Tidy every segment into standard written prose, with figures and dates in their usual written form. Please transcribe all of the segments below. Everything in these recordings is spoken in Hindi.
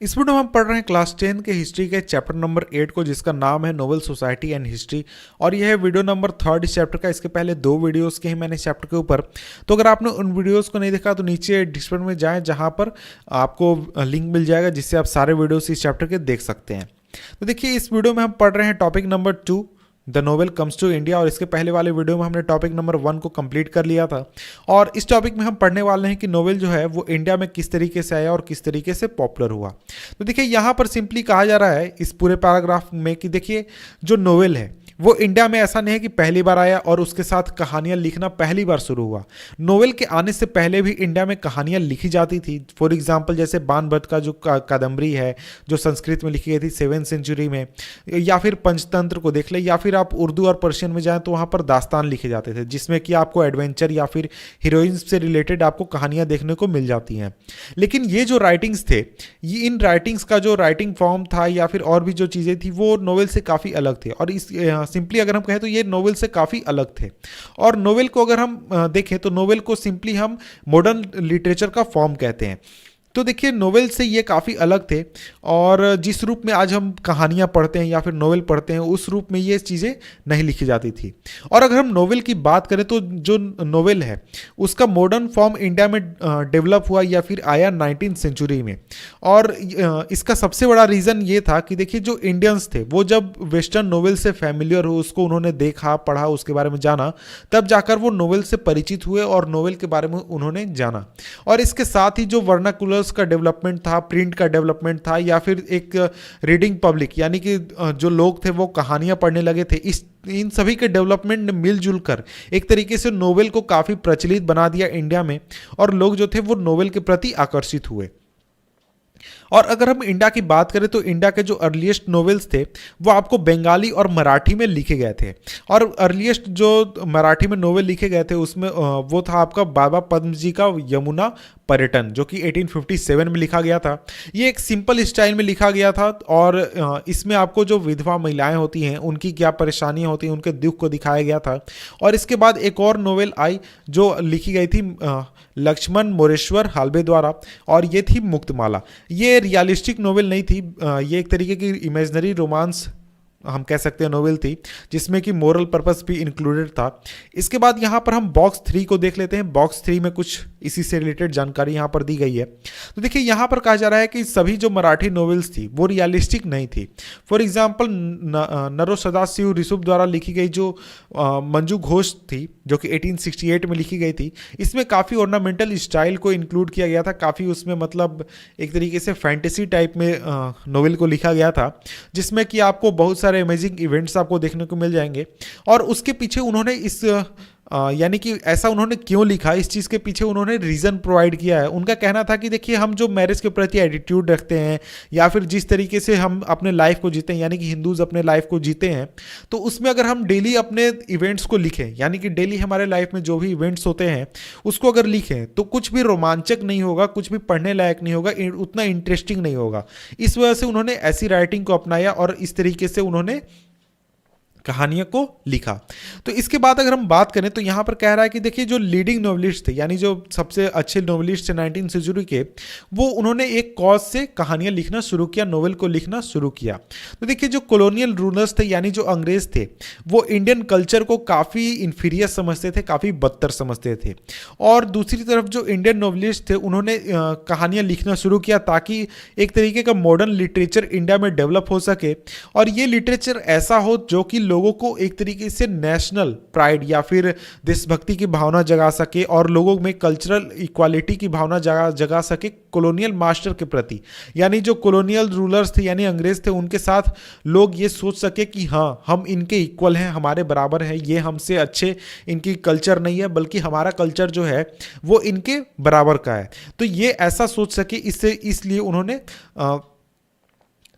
इस वीडियो में हम पढ़ रहे हैं क्लास 10 के हिस्ट्री के चैप्टर नंबर 8 को, जिसका नाम है नोवेल सोसाइटी एंड हिस्ट्री। और यह है वीडियो नंबर 3 इस चैप्टर का। इसके पहले 2 वीडियोस के हैं मैंने इस चैप्टर के ऊपर। तो अगर आपने उन वीडियोस को नहीं देखा तो नीचे डिस्क्रिप्शन में जाएं, जहां पर आपको लिंक मिल जाएगा जिससे आप सारे वीडियोस इस चैप्टर के देख सकते हैं। तो देखिए, इस वीडियो में हम पढ़ रहे हैं topic number 2, the novel comes to India. और इसके पहले वाले वीडियो में हमने टॉपिक नंबर 1 को कंप्लीट कर लिया था। और इस टॉपिक में हम पढ़ने वाले हैं कि नोवेल जो है वो इंडिया में किस तरीके से आया और किस तरीके से पॉपुलर हुआ। तो देखिए, यहाँ पर सिंपली कहा जा रहा है इस पूरे पैराग्राफ में कि देखिए, जो नोवेल है वो इंडिया में ऐसा नहीं है कि पहली बार आया और उसके साथ कहानियां लिखना पहली बार शुरू हुआ। नोवेल के आने से पहले भी इंडिया में कहानियां लिखी जाती थी। फॉर एग्जांपल, जैसे बाणभट्ट का जो कादम्बरी है जो संस्कृत में लिखी गई थी 7th सेंचुरी में, या फिर पंचतंत्र को देख ले, या फिर आप उर्दू और पर्शियन में जाएं तो वहाँ पर दास्तान लिखे जाते थे, जिसमें कि आपको एडवेंचर या फिर हीरोइंस से रिलेटेड आपको कहानियाँ देखने को मिल जाती हैं। लेकिन ये जो राइटिंग्स थे, ये इन राइटिंग्स का जो राइटिंग फॉर्म था या फिर और भी जो चीज़ें थी वो नोवेल से काफ़ी अलग थे। और इस सिंपली अगर हम कहें तो ये नोवेल से काफ़ी अलग थे। और नोवेल को अगर हम देखें तो नोवेल को सिंपली हम मॉडर्न लिटरेचर का फॉर्म कहते हैं। तो देखिए, नोवेल से ये काफ़ी अलग थे। और जिस रूप में आज हम कहानियाँ पढ़ते हैं या फिर नोवेल पढ़ते हैं, उस रूप में ये चीज़ें नहीं लिखी जाती थी। और अगर हम नोवेल की बात करें तो जो नोवेल है उसका मॉडर्न फॉर्म इंडिया में डेवलप हुआ या फिर आया 19th सेंचुरी में। और इसका सबसे बड़ा रीज़न ये था कि देखिए, जो इंडियंस थे वो जब वेस्टर्न नोवेल से फैमिलियर हो, उसको उन्होंने देखा, पढ़ा, उसके बारे में जाना, तब जाकर वो नोवेल से परिचित हुए और नोवेल के बारे में उन्होंने जाना। और इसके साथ ही जो वर्नाकुलर का डेवलपमेंट था, प्रिंट का डेवलपमेंट था, या फिर एक रीडिंग पब्लिक यानी कि जो लोग थे वो कहानियां पढ़ने लगे थे, इन सभी के डेवलपमेंट ने मिलजुल कर एक तरीके से नोवेल को काफ़ी प्रचलित बना दिया इंडिया में। और लोग जो थे वो नोवेल के प्रति आकर्षित हुए। और अगर हम इंडिया की बात करें तो इंडिया के जो अर्लीस्ट नोवेल्स थे वो आपको बंगाली और मराठी में लिखे गए थे। और अर्लीस्ट जो मराठी में नोवेल लिखे गए थे उसमें वो था आपका बाबा पद्म जी का यमुना पर्यटन, जो कि 1857 में लिखा गया था। ये एक सिंपल स्टाइल में लिखा गया था। और इसमें आपको जो विधवा महिलाएं होती हैं उनकी क्या परेशानियां होती हैं, उनके दुख को दिखाया गया था। और इसके बाद एक और नोवेल आई जो लिखी गई थी लक्ष्मण मोरेश्वर हाल्बे द्वारा, और ये थी मुक्तमाला। ये रियलिस्टिक नोवेल नहीं थी, ये एक तरीके की इमेजिनरी रोमांस हम कह सकते हैं नोवेल थी, जिसमें कि मोरल पर्पस भी इंक्लूडेड था। इसके बाद यहाँ पर हम बॉक्स 3 को देख लेते हैं। बॉक्स 3 में कुछ इसी से रिलेटेड जानकारी यहाँ पर दी गई है। तो देखिए, यहाँ पर कहा जा रहा है कि सभी जो मराठी नोवेल्स थी वो रियलिस्टिक नहीं थी। फॉर एग्जाम्पल, नरो सदाशिव ऋषभ द्वारा लिखी गई जो मंजू घोष थी, जो कि 1868 में लिखी गई थी, इसमें काफ़ी ऑर्नामेंटल स्टाइल को इंक्लूड किया गया था। काफ़ी उसमें मतलब एक तरीके से फैंटेसी टाइप में नोवेल को लिखा गया था, जिसमें कि आपको बहुत सारे अमेजिंग इवेंट्स आपको देखने को मिल जाएंगे। और उसके पीछे उन्होंने इस यानी कि ऐसा उन्होंने क्यों लिखा, इस चीज़ के पीछे उन्होंने रीज़न प्रोवाइड किया है। उनका कहना था कि देखिए, हम जो मैरिज के प्रति एटीट्यूड रखते हैं या फिर जिस तरीके से हम अपने लाइफ को जीते हैं, यानी कि हिंदूज अपने लाइफ को जीते हैं, तो उसमें अगर हम डेली अपने इवेंट्स को लिखें, यानी कि डेली हमारे लाइफ में जो भी इवेंट्स होते हैं उसको अगर लिखें, तो कुछ भी रोमांचक नहीं होगा, कुछ भी पढ़ने लायक नहीं होगा, उतना इंटरेस्टिंग नहीं होगा। इस वजह से उन्होंने ऐसी राइटिंग को अपनाया और इस तरीके से उन्होंने कहानियों को लिखा। तो इसके बाद अगर हम बात करें तो यहाँ पर कह रहा है कि देखिए, जो लीडिंग नोवेलिस्ट थे, यानी जो सबसे अच्छे नोवेलिस्ट थे 19th सेंचुरी के, वो उन्होंने एक कॉज से कहानियाँ लिखना शुरू किया, नोवेल को लिखना शुरू किया। तो देखिए, जो कॉलोनियल रूलर्स थे यानी जो अंग्रेज थे, वो इंडियन कल्चर को काफ़ी इन्फीरियर समझते थे, काफ़ी बदतर समझते थे। और दूसरी तरफ जो इंडियन नोवेलिस्ट थे उन्होंने कहानियाँ लिखना शुरू किया ताकि एक तरीके का मॉडर्न लिटरेचर इंडिया में डेवलप हो सके। और ये लिटरेचर ऐसा हो जो कि लोगों को एक तरीके से नेशनल प्राइड या फिर देशभक्ति की भावना जगा सके और लोगों में कल्चरल इक्वालिटी की भावना जगा सके कॉलोनियल मास्टर के प्रति। यानी जो कॉलोनियल रूलर्स थे यानी अंग्रेज थे, उनके साथ लोग ये सोच सके कि हाँ, हम इनके इक्वल हैं, हमारे बराबर हैं, ये हमसे अच्छे इनकी कल्चर नहीं है, बल्कि हमारा कल्चर जो है वो इनके बराबर का है। तो ये ऐसा सोच सके, इसलिए उन्होंने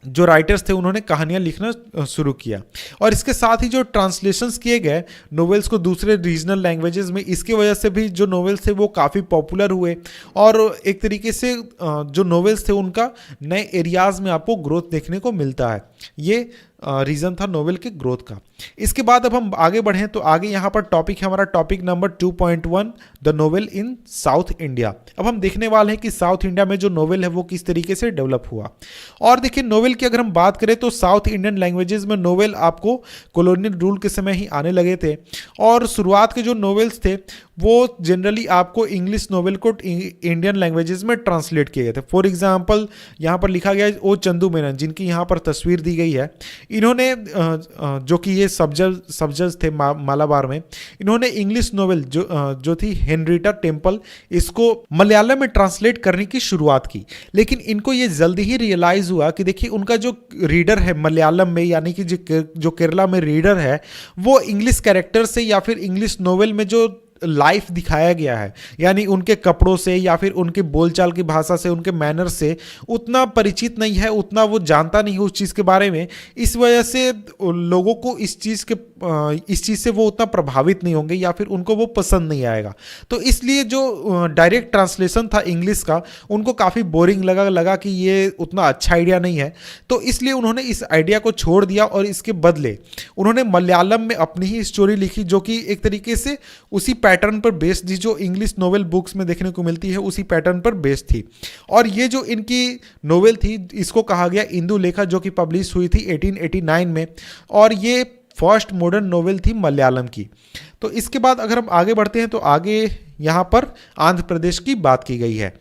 जो राइटर्स थे उन्होंने कहानियाँ लिखना शुरू किया। और इसके साथ ही जो ट्रांसलेशंस किए गए नोवेल्स को दूसरे रीजनल लैंग्वेजेस में, इसकी वजह से भी जो नोवेल्स थे वो काफ़ी पॉपुलर हुए। और एक तरीके से जो नोवेल्स थे उनका नए एरियाज़ में आपको ग्रोथ देखने को मिलता है। ये रीज़न था नोवेल के ग्रोथ का। इसके बाद अब हम आगे बढ़ें तो आगे यहाँ पर टॉपिक है हमारा topic number 2.1 the novel in south India. अब हम देखने वाले हैं कि साउथ इंडिया में जो नोवेल है वो किस तरीके से डेवलप हुआ। और देखिए नोवेल की अगर हम बात करें तो साउथ इंडियन लैंग्वेजेस में नोवेल आपको कॉलोनियल रूल के समय ही आने लगे थे, और शुरुआत के जो नोवेल्स थे वो जनरली आपको इंग्लिश नोवेल को इंडियन लैंग्वेजेस में ट्रांसलेट किए गए थे। फॉर एग्जांपल यहाँ पर लिखा गया है ओ चंदू मेनन, जिनकी यहाँ पर तस्वीर दी गई है, इन्होंने जो कि ये सब जज थे मालाबार में, इन्होंने इंग्लिश नोवेल जो थी हेनरिटा टेम्पल, इसको मलयालम में ट्रांसलेट करने की शुरुआत की। लेकिन इनको ये जल्दी ही रियलाइज हुआ कि देखिए उनका जो रीडर है मलयालम में, यानी कि जो केरला में रीडर है, वो इंग्लिश कैरेक्टर से या फिर इंग्लिश नोवेल में जो लाइफ दिखाया गया है, यानी उनके कपड़ों से या फिर उनके बोलचाल की भाषा से, उनके मैनर से उतना परिचित नहीं है, उतना वो जानता नहीं है उस चीज़ के बारे में। इस वजह से लोगों को इस चीज़ से वो उतना प्रभावित नहीं होंगे या फिर उनको वो पसंद नहीं आएगा। तो इसलिए जो डायरेक्ट ट्रांसलेशन था इंग्लिश का, उनको काफ़ी बोरिंग लगा कि ये उतना अच्छा आइडिया नहीं है। तो इसलिए उन्होंने इस आइडिया को छोड़ दिया और इसके बदले उन्होंने मलयालम में अपनी ही स्टोरी लिखी, जो कि एक तरीके से उसी पैटर्न पर बेस्ड थी जो इंग्लिश नोवेल बुक्स में देखने को मिलती है, उसी पैटर्न पर बेस्ड थी। और ये जो इनकी नोवेल थी इसको कहा गया इंदु लेखा, जो कि पब्लिश हुई थी 1889 में, और ये फर्स्ट मॉडर्न नोवेल थी मलयालम की। तो इसके बाद अगर हम आगे बढ़ते हैं तो आगे यहाँ पर आंध्र प्रदेश की बात की गई है।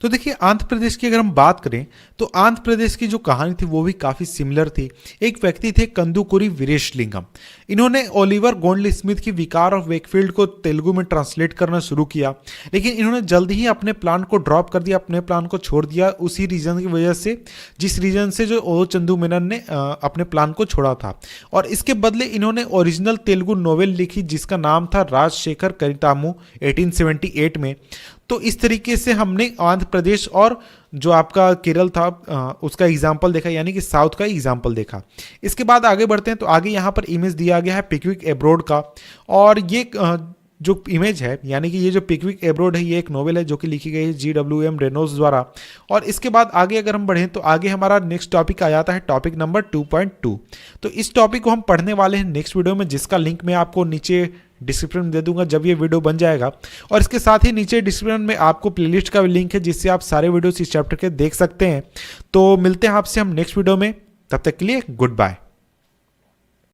तो देखिए आंध्र प्रदेश की अगर हम बात करें तो आंध्र प्रदेश की जो कहानी थी वो भी काफ़ी सिमिलर थी। एक व्यक्ति थे कंदुकुरी वीरेशलिंगम, इन्होंने ओलिवर गोल्ड स्मिथ की विकार ऑफ वेकफील्ड को तेलुगु में ट्रांसलेट करना शुरू किया, लेकिन इन्होंने जल्दी ही अपने प्लान को ड्रॉप कर दिया, अपने प्लान को छोड़ दिया उसी रीजन की वजह से, जिस रीजन से जो ओ चंदू मेनन ने अपने प्लान को छोड़ा था। और इसके बदले इन्होंने ओरिजिनल तेलुगु नोवेल लिखी जिसका नाम था राजशेखर करितामू 1878 में। तो इस तरीके से हमने आंध्र प्रदेश और जो आपका केरल था उसका एग्जाम्पल देखा, यानी कि साउथ का एग्जाम्पल देखा। इसके बाद आगे बढ़ते हैं तो आगे यहाँ पर इमेज दिया गया है पिकविक एब्रोड का, और ये जो इमेज है यानी कि ये जो पिकविक एब्रोड है ये एक नोवेल है जो कि लिखी गई है GWM रेनोल्ड्स द्वारा। और इसके बाद आगे अगर हम बढ़ें तो आगे हमारा नेक्स्ट टॉपिक आ जाता है टॉपिक नंबर 2.2। तो इस टॉपिक को हम पढ़ने वाले हैं नेक्स्ट वीडियो में, जिसका लिंक मैं आपको नीचे डिस्क्रिप्शन में दे दूंगा जब ये वीडियो बन जाएगा। और इसके साथ ही नीचे डिस्क्रिप्शन में आपको प्लेलिस्ट का भी लिंक है जिससे आप सारे वीडियोस इस चैप्टर के देख सकते हैं। तो मिलते हैं आपसे हम नेक्स्ट वीडियो में, तब तक के लिए गुड बाय।